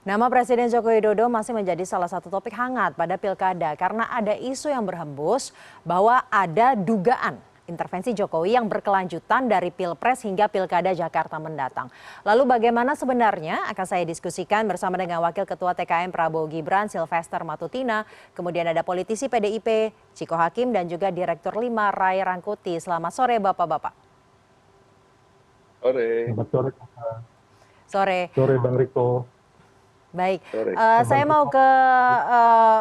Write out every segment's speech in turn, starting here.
Nama Presiden Joko Widodo masih menjadi salah satu topik hangat pada pilkada karena ada isu yang berhembus bahwa ada dugaan intervensi Jokowi yang berkelanjutan dari Pilpres hingga Pilkada Jakarta mendatang. Lalu bagaimana sebenarnya akan saya diskusikan bersama dengan Wakil Ketua TKN Prabowo Gibran, Silvester Matutina, kemudian ada politisi PDIP, Ciko Hakim, dan juga Direktur 5 Ray Rangkuti. Selamat sore Bapak-Bapak. Sore. Selamat sore. Sore. Sore Bang Riko. Baik, Sore. saya mau ke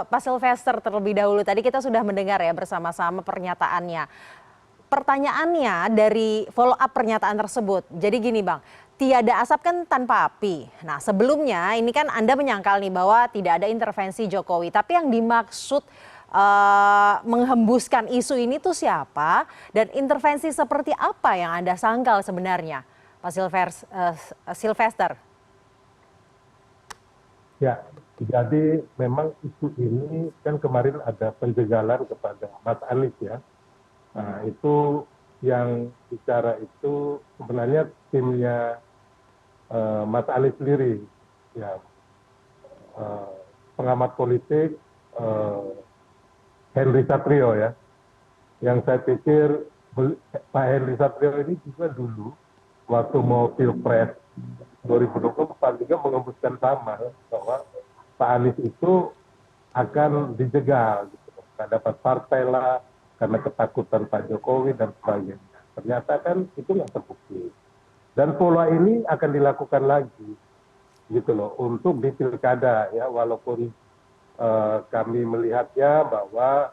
Pak Silvester terlebih dahulu. Tadi kita sudah mendengar ya bersama-sama pernyataannya. Pertanyaannya dari follow up pernyataan tersebut. Jadi gini Bang, tiada asap kan tanpa api. Nah sebelumnya ini kan Anda menyangkal nih bahwa tidak ada intervensi Jokowi. Tapi yang dimaksud menghembuskan isu ini tuh siapa? Dan intervensi seperti apa yang Anda sangkal sebenarnya Pak Silvester? Ya, jadi memang isu ini kan kemarin ada penjagalan kepada Mas Anies ya. Nah, itu yang bicara itu sebenarnya timnya Mas Anies sendiri, ya pengamat politik Henry Satrio ya. Yang saya pikir Pak Henry Satrio ini juga dulu waktu mau Pilpres 2024 juga mengembuskan sama bahwa Pak Anies itu akan dijegal gitu. Nggak dapat partai lah karena ketakutan Pak Jokowi dan sebagainya. Ternyata kan itu nggak terbukti. Dan pola ini akan dilakukan lagi gitu loh untuk di pilkada ya, walaupun kami melihatnya bahwa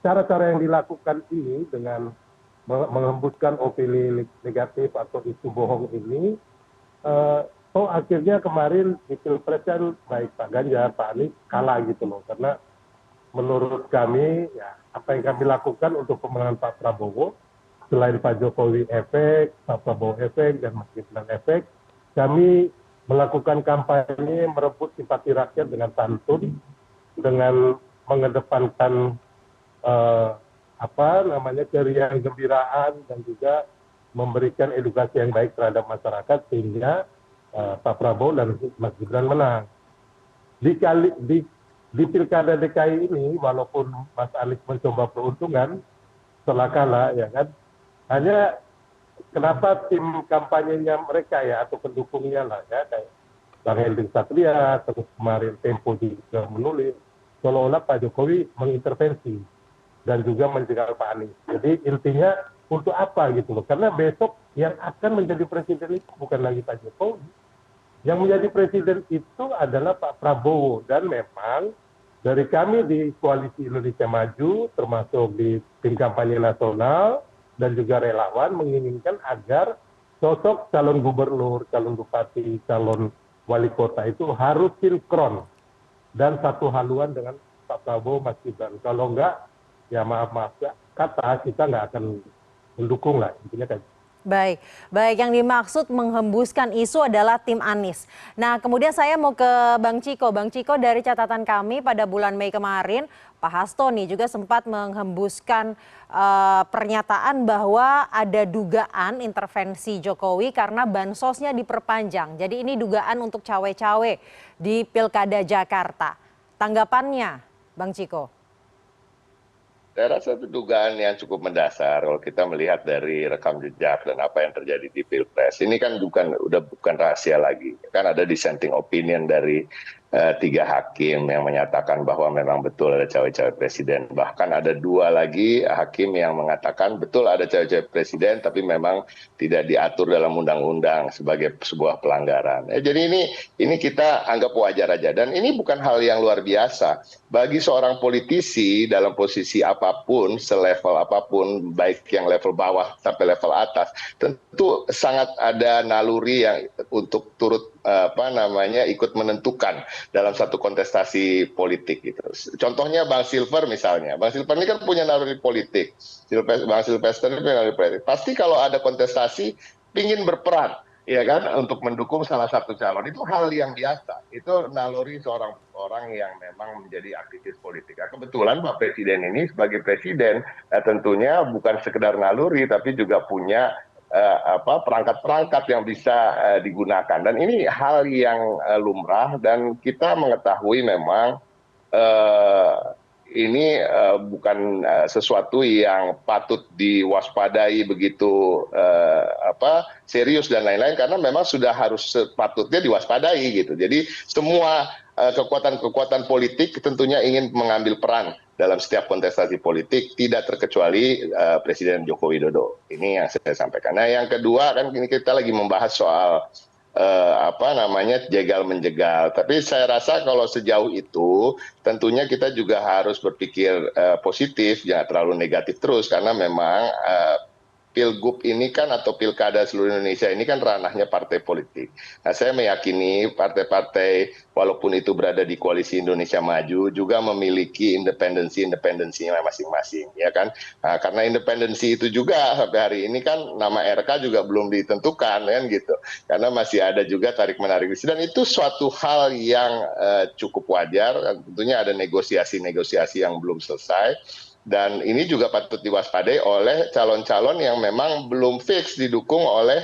cara-cara yang dilakukan ini dengan menghembuskan opini negatif atau isu bohong ini, akhirnya kemarin di Pilpres kan baik Pak Ganjar, Pak Anies kalah gitu loh. Karena menurut kami, ya apa yang kami lakukan untuk pemenangan Pak Prabowo, selain Pak Jokowi efek, Pak Prabowo efek, dan Mas Gibran efek, kami melakukan kampanye merebut simpati rakyat dengan santun, dengan mengedepankan keriang gembiraan dan juga memberikan edukasi yang baik terhadap masyarakat sehingga Pak Prabowo dan Mas Gibran menang. Di pilkada DKI ini walaupun Mas Anies mencoba peruntungan setelah kalah ya kan, hanya kenapa tim kampanyenya mereka ya atau pendukungnya lah ya kayak Bang Henry Satria, terus kemarin Tempo juga menulis seolah-olah Pak Jokowi mengintervensi dan juga menjegal Pak Anies. Jadi intinya untuk apa gitu loh? Karena besok yang akan menjadi presiden itu bukan lagi Pak Jokowi. Yang menjadi presiden itu adalah Pak Prabowo. Dan memang dari kami di Koalisi Indonesia Maju, termasuk di tim kampanye nasional dan juga relawan menginginkan agar sosok calon gubernur, calon bupati, calon wali kota itu harus sinkron dan satu haluan dengan Pak Prabowo, Mas Gibran. Kalau enggak, ya maaf kata kita nggak akan mendukung lah intinya kan. Baik, yang dimaksud menghembuskan isu adalah tim Anies. Nah kemudian saya mau ke Bang Ciko. Bang Ciko, dari catatan kami pada bulan Mei kemarin, Pak Hasto nih juga sempat menghembuskan pernyataan bahwa ada dugaan intervensi Jokowi karena bansosnya diperpanjang. Jadi ini dugaan untuk cawe-cawe di Pilkada Jakarta. Tanggapannya Bang Ciko? Saya rasa itu dugaan yang cukup mendasar kalau kita melihat dari rekam jejak dan apa yang terjadi di Pilpres. Ini kan udah bukan rahasia lagi. Kan ada dissenting opinion dari 3 hakim yang menyatakan bahwa memang betul ada cawe-cawe presiden. Bahkan ada 2 lagi hakim yang mengatakan betul ada cawe-cawe presiden tapi memang tidak diatur dalam undang-undang sebagai sebuah pelanggaran. Jadi ini kita anggap wajar aja. Dan ini bukan hal yang luar biasa. Bagi seorang politisi dalam posisi apapun, selevel apapun, baik yang level bawah sampai level atas, tentu sangat ada naluri yang untuk turut ikut menentukan dalam satu kontestasi politik gitu. Contohnya Bang Silver misalnya. Bang Silver ini kan punya naluri politik. Bang Silvester ini punya naluri politik. Pasti kalau ada kontestasi ingin berperan ya kan untuk mendukung salah satu calon, itu hal yang biasa. Itu naluri seorang orang yang memang menjadi aktivis politik. Nah, kebetulan Pak Presiden ini sebagai presiden tentunya bukan sekedar naluri tapi juga punya perangkat-perangkat yang bisa digunakan. Dan ini hal yang lumrah dan kita mengetahui memang ini bukan sesuatu yang patut diwaspadai begitu serius dan lain-lain, karena memang sudah harus sepatutnya diwaspadai gitu. Jadi semua kekuatan-kekuatan politik tentunya ingin mengambil peran dalam setiap kontestasi politik, tidak terkecuali Presiden Joko Widodo. Ini yang saya sampaikan. Nah, yang kedua kan ini kita lagi membahas soal jegal menjegal. Tapi saya rasa kalau sejauh itu tentunya kita juga harus berpikir positif, jangan terlalu negatif terus, karena memang Pilgub ini kan atau Pilkada seluruh Indonesia ini kan ranahnya partai politik. Nah, saya meyakini partai-partai walaupun itu berada di koalisi Indonesia Maju juga memiliki independensinya masing-masing, ya kan? Nah, karena independensi itu juga sampai hari ini kan nama RK juga belum ditentukan, kan gitu. Karena masih ada juga tarik-menarik dan itu suatu hal yang cukup wajar. Dan tentunya ada negosiasi-negosiasi yang belum selesai. Dan ini juga patut diwaspadai oleh calon-calon yang memang belum fix didukung oleh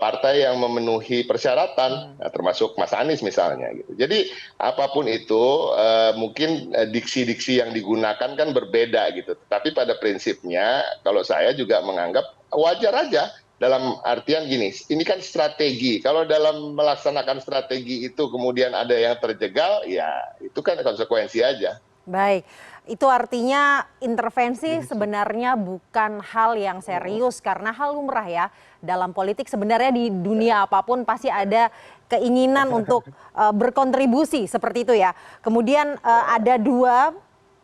partai yang memenuhi persyaratan, termasuk Mas Anies misalnya. Gitu. Jadi apapun itu, mungkin diksi-diksi yang digunakan kan berbeda gitu. Tapi pada prinsipnya, kalau saya juga menganggap wajar aja. Dalam artian gini, ini kan strategi. Kalau dalam melaksanakan strategi itu kemudian ada yang terjegal, ya itu kan konsekuensi aja. Baik, itu artinya intervensi sebenarnya bukan hal yang serius karena hal lumrah ya. Dalam politik sebenarnya di dunia apapun pasti ada keinginan untuk berkontribusi seperti itu ya. Kemudian ada dua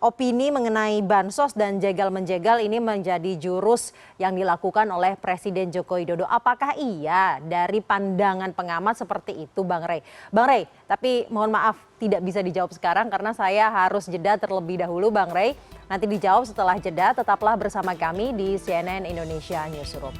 opini mengenai bansos dan jegal-menjegal ini menjadi jurus yang dilakukan oleh Presiden Joko Widodo. Apakah iya dari pandangan pengamat seperti itu, Bang Rey? Bang Rey, tapi mohon maaf tidak bisa dijawab sekarang karena saya harus jeda terlebih dahulu, Bang Rey. Nanti dijawab setelah jeda, tetaplah bersama kami di CNN Indonesia Newsroom.